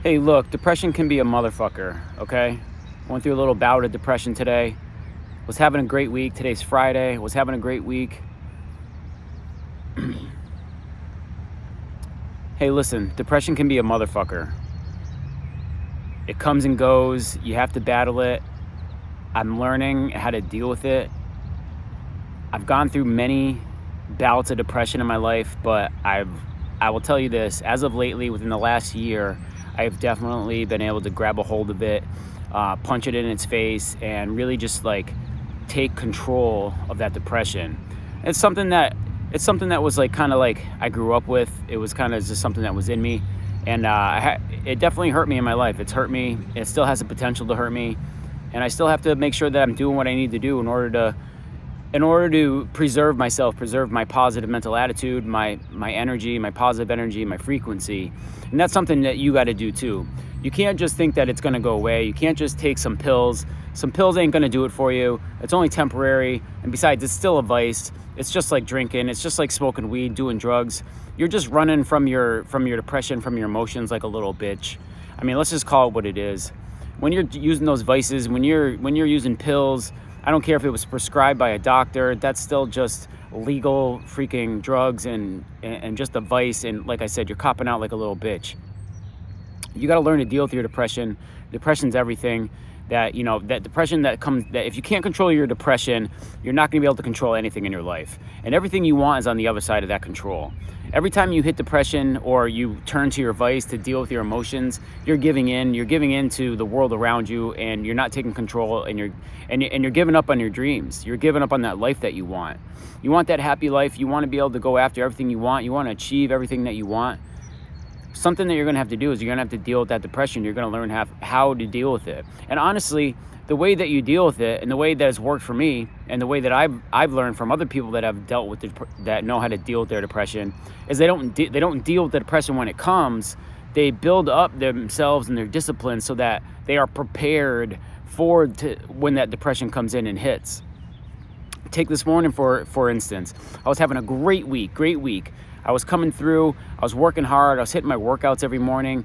Hey, look, depression can be a motherfucker, okay? Went through a little bout of depression today. Was having a great week. Today's Friday. Was having a great week. Hey, listen, depression can be a motherfucker. It comes and goes. You have to battle it. I'm learning how to deal with it. I've gone through many bouts of depression in my life, but I will tell you this, as of lately, within the last year, I've definitely been able to grab a hold of it, punch it in its face, and really just like take control of that depression. It's something that was like kind of like I grew up with. It was kind of just something that was in me, and it definitely hurt me in my life. It's hurt me. It still has the potential to hurt me, and I still have to make sure that I'm doing what I need to do in order to preserve myself, preserve my positive mental attitude, my energy, my positive energy, my frequency. And that's something that you got to do too. You can't just think that it's going to go away. You can't just take some pills. Some pills ain't going to do it for you. It's only temporary. And besides, it's still a vice. It's just like drinking. It's just like smoking weed, doing drugs. You're just running from your depression, from your emotions like a little bitch. I mean, let's just call it what it is. When you're using those vices, when you're using pills, I don't care if it was prescribed by a doctor, that's still just legal freaking drugs and just a vice. And like I said, you're copping out like a little bitch. You got to learn to deal with your depression. Depression's everything. That depression that if you can't control your depression, you're not going to be able to control anything in your life. And everything you want is on the other side of that control. Every time you hit depression or you turn to your vice to deal with your emotions, you're giving in to the world around you, and you're not taking control, and you're giving up on your dreams. You're giving up on that life that you want. You want that happy life. You want to be able to go after everything you want. You want to achieve everything that you want. Something that you're going to have to do is you're going to have to deal with that depression. You're going to learn how to deal with it. And honestly, the way that you deal with it and the way that has worked for me and the way that I've learned from other people that have dealt with that know how to deal with their depression is they don't deal with the depression when it comes. They build up themselves and their discipline so that they are prepared when that depression comes in and hits. Take this morning for instance. I was having a great week. I was coming through, I was working hard, I was hitting my workouts every morning,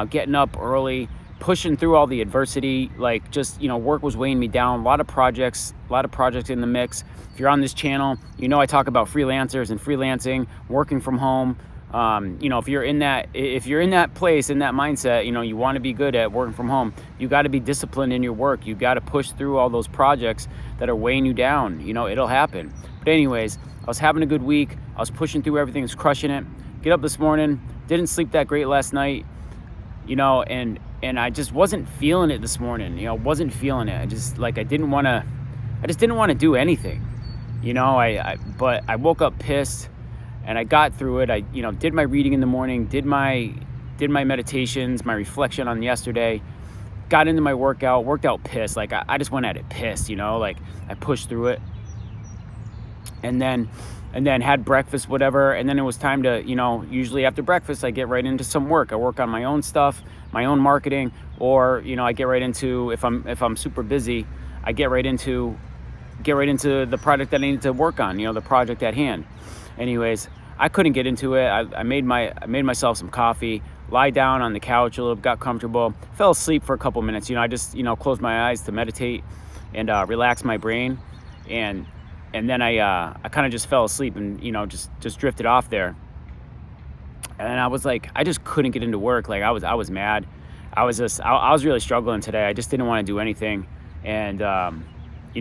getting up early, pushing through all the adversity, like just, work was weighing me down, a lot of projects in the mix. If you're on this channel, I talk about freelancers and freelancing, working from home. If you're in that place, in that mindset, you want to be good at working from home, you got to be disciplined in your work. You got to push through all those projects that are weighing you down. It'll happen. But anyways, I was having a good week. I was pushing through everything, was crushing it. Get up this morning, didn't sleep that great last night, and I just wasn't feeling it this morning. Wasn't feeling it. I just didn't want to do anything. But I woke up pissed. And I got through it. I, did my reading in the morning, did my meditations, my reflection on yesterday, got into my worked out pissed. Like I just went at it pissed, like I pushed through it. And then had breakfast, whatever. And then it was time to, usually after breakfast, I get right into some work. I work on my own stuff, my own marketing, or, I get right into, if I'm super busy, I get right into the project that I need to work on, the project at hand. Anyways, I couldn't get into it. I made myself some coffee, lie down on the couch a little, got comfortable, fell asleep for a couple minutes. I just, closed my eyes to meditate and relax my brain. And then I kind of just fell asleep and, just drifted off there. And I was like, I just couldn't get into work. Like I was mad. I was really struggling today. I just didn't want to do anything. And,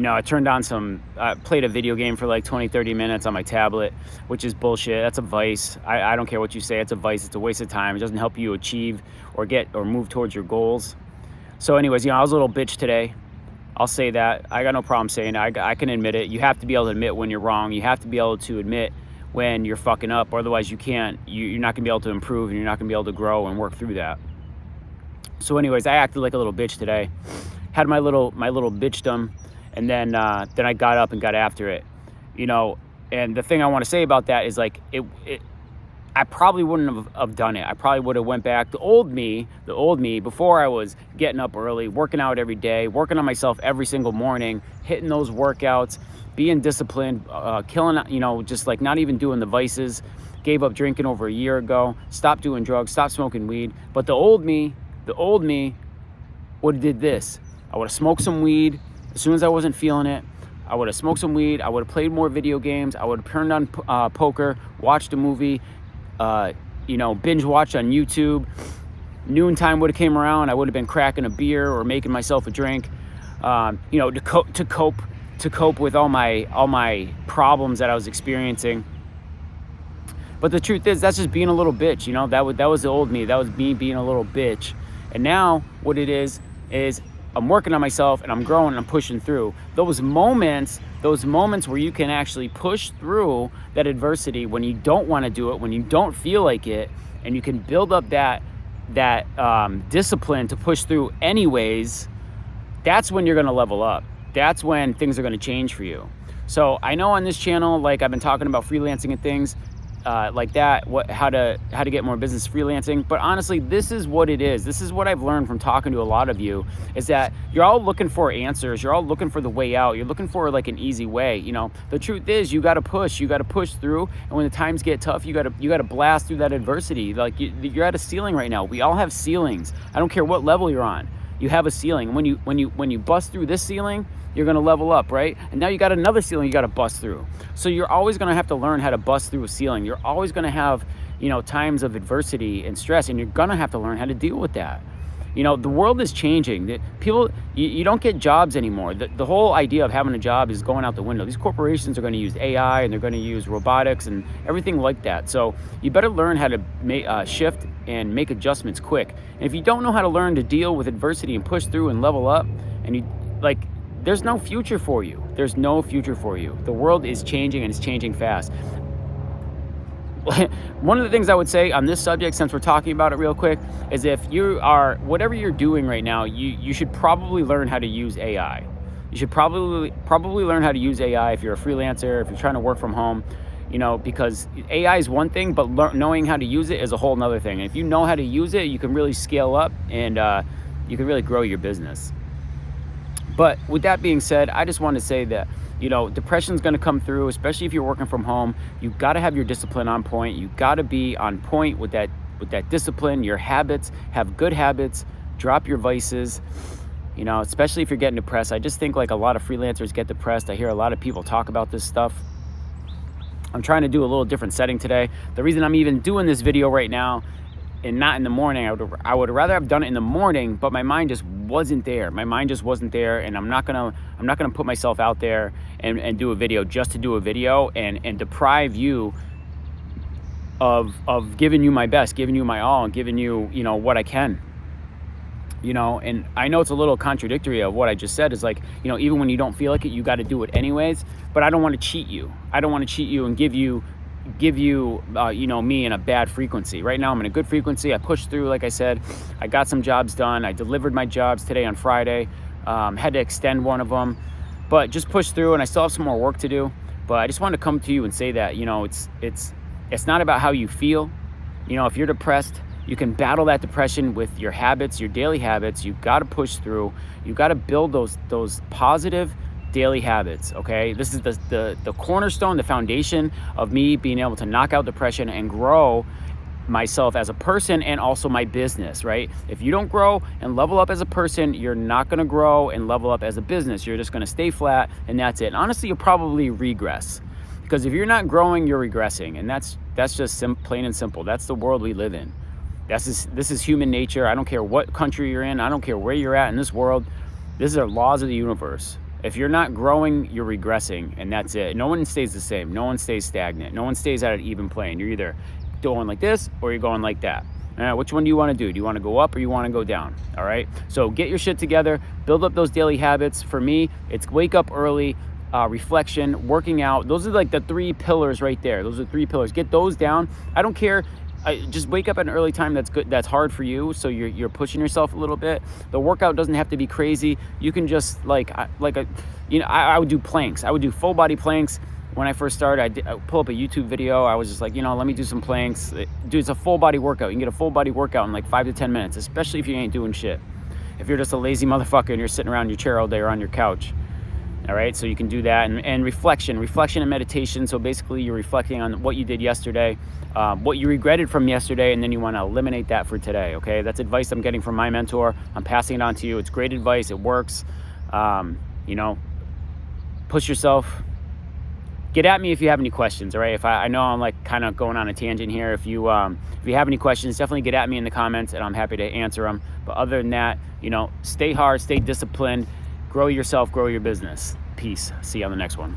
I turned on played a video game for like 20-30 minutes on my tablet, which is bullshit. That's a vice. I don't care what you say. It's a vice. It's a waste of time. It doesn't help you achieve or move towards your goals. So anyways, I was a little bitch today. I'll say that. I got no problem saying it. I can admit it. You have to be able to admit when you're wrong. You have to be able to admit when you're fucking up. Otherwise, you're not going to be able to improve, and you're not going to be able to grow and work through that. So anyways, I acted like a little bitch today. Had my little bitchdom. And then I got up and got after it, and the thing I want to say about that is like, I probably wouldn't have done it. I probably would have went back. The old me before I was getting up early, working out every day, working on myself every single morning, hitting those workouts, being disciplined, killing, just like not even doing the vices, gave up drinking over a year ago, stopped doing drugs, stopped smoking weed. But the old me The old me would have did this. I would have smoked some weed as soon as I wasn't feeling it. I would have smoked some weed. I would have played more video games. I would have turned on poker, watched a movie, binge watched on YouTube. Noontime would have came around. I would have been cracking a beer or making myself a drink, to cope with all my problems that I was experiencing. But the truth is, that's just being a little bitch. That was the old me. That was me being a little bitch. And now what it is I'm working on myself and I'm growing and I'm pushing through. Those moments where you can actually push through that adversity when you don't want to do it, when you don't feel like it, and you can build up that discipline to push through anyways, that's when you're going to level up. That's when things are going to change for you. So I know on this channel, like I've been talking about freelancing and things like that, how to get more business freelancing. But honestly, this is what it is. This is what I've learned from talking to a lot of you, is that you're all looking for answers. You're all looking for the way out. You're looking for like an easy way. The truth is, you got to push through. And when the times get tough, you got to blast through that adversity. Like you're at a ceiling right now. We all have ceilings. I don't care what level you're on. You have a ceiling. When you bust through this ceiling, you're going to level up, right? And now you got another ceiling you got to bust through. So you're always going to have to learn how to bust through a ceiling. You're always going to have, times of adversity and stress, and you're going to have to learn how to deal with that. The world is changing. People, you don't get jobs anymore. The whole idea of having a job is going out the window. These corporations are going to use AI and they're going to use robotics and everything like that. So you better learn how to shift and make adjustments quick. And if you don't know how to learn to deal with adversity and push through and level up, and there's no future for you. There's no future for you. The world is changing and it's changing fast. One of the things I would say on this subject, since we're talking about it real quick, is if you are, whatever you're doing right now, you should probably learn how to use AI. You should probably learn how to use AI if you're a freelancer, if you're trying to work from home, because AI is one thing, but knowing how to use it is a whole nother thing. And if you know how to use it, you can really scale up and you can really grow your business. But with that being said, I just want to say that, depression's going to come through, especially if you're working from home. You got to have your discipline on point. You got to be on point with that discipline, your habits, have good habits, drop your vices, especially if you're getting depressed. I just think like a lot of freelancers get depressed. I hear a lot of people talk about this stuff. I'm trying to do a little different setting today. The reason I'm even doing this video right now and not in the morning, I would rather have done it in the morning, but my mind just wasn't there. My mind just wasn't there, and I'm not gonna put myself out there and do a video just to do a video and deprive you of giving you my best, giving you my all, and giving you what I can. And I know it's a little contradictory of what I just said. Is like, even when you don't feel like it, you got to do it anyways. But I don't want to cheat you. I don't want to cheat you and give you me in a bad frequency. Right now I'm in a good frequency. I pushed through, like I said. I got some jobs done. I delivered my jobs today on Friday. Had to extend one of them, but just pushed through, and I still have some more work to do. But I just wanted to come to you and say that it's not about how you feel. If you're depressed, you can battle that depression with your habits, your daily habits. You've got to push through. You've got to build those positive daily habits. Okay, this is the cornerstone, the foundation of me being able to knock out depression and grow myself as a person and also my business, right? If you don't grow and level up as a person, you're not going to grow and level up as a business. You're just going to stay flat, and that's it. And honestly, you'll probably regress, because if you're not growing, you're regressing, and that's just plain and simple. That's the world we live in. This is human nature. I don't care what country you're in. I don't care where you're at in this world. These are laws of the universe. If you're not growing, you're regressing, and that's it. No one stays the same. No one stays stagnant. No one stays at an even plane. You're either going like this or you're going like that. Which one do you want to do? Do you want to go up or you want to go down? All right. So get your shit together. Build up those daily habits. For me, it's wake up early, reflection, working out. Those are like the 3 pillars right there. Those are 3 pillars. Get those down. I don't care. Just wake up at an early time. That's good. That's hard for you. So you're pushing yourself a little bit. The workout doesn't have to be crazy. You can just I would do planks. I would do full body planks. When I first started, I pull up a YouTube video. I was just like, let me do some planks. Dude, it's a full body workout. You can get a full body workout in like 5 to 10 minutes, especially if you ain't doing shit. If you're just a lazy motherfucker and you're sitting around your chair all day or on your couch. All right, so you can do that. And reflection and meditation. So basically you're reflecting on what you did yesterday, what you regretted from yesterday, and then you want to eliminate that for today. Okay, that's advice I'm getting from my mentor. I'm passing it on to you. It's great advice. It works. You know, push yourself. Get at me if you have any questions. All right, if I know I'm like kind of going on a tangent here. If you have any questions, definitely get at me in the comments, and I'm happy to answer them. But other than that, you know, stay hard, stay disciplined, grow yourself, grow your business. Peace. See you on the next one.